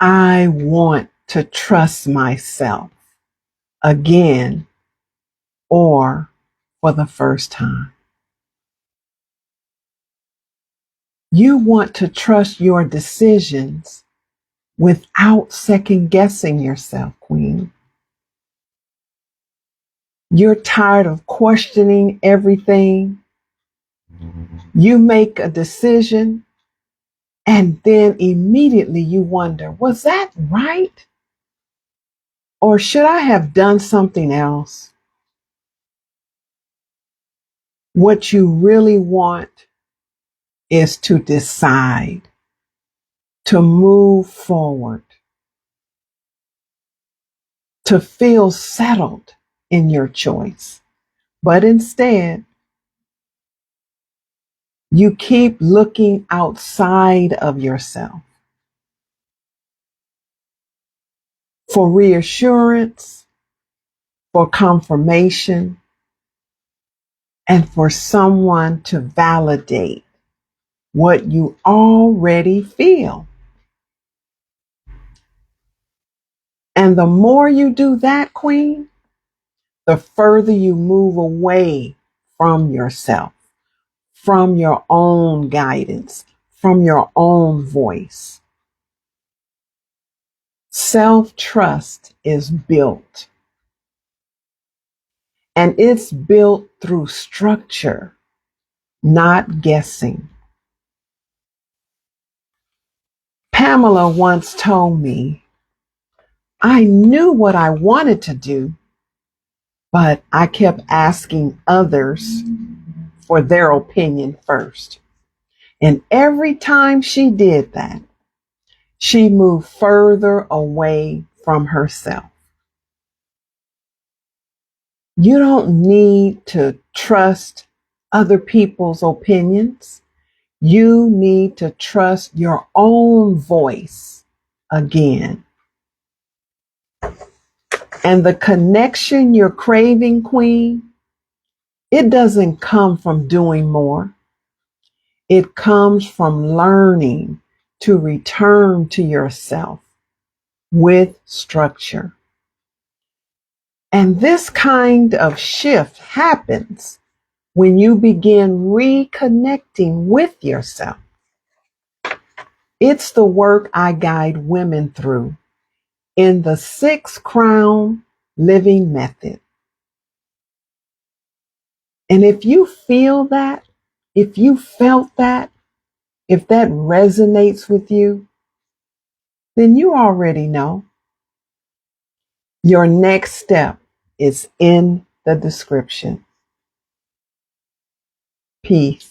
I want to trust myself again or for the first time. You want to trust your decisions without second guessing yourself, Queen. You're tired of questioning everything. You make a decision and then immediately you wonder, was that right? Or should I have done something else? What you really want is to decide, to move forward, to feel settled in your choice. But instead, you keep looking outside of yourself for reassurance, for confirmation, and for someone to validate what you already feel. And the more you do that, Queen, the further you move away from yourself, from your own guidance, from your own voice. Self trust is built, and it's built through structure, not guessing. Pamela once told me, I knew what I wanted to do, but I kept asking others for their opinion first. And every time she did that, she moved further away from herself. You don't need to trust other people's opinions. You need to trust your own voice again. And the connection you're craving, Queen, it doesn't come from doing more. It comes from learning to return to yourself with structure. And this kind of shift happens when you begin reconnecting with yourself. It's the work I guide women through in the 6 Crown Living Method. And if you feel that, if you felt that, if that resonates with you, then you already know. Your next step is in the description. Peace.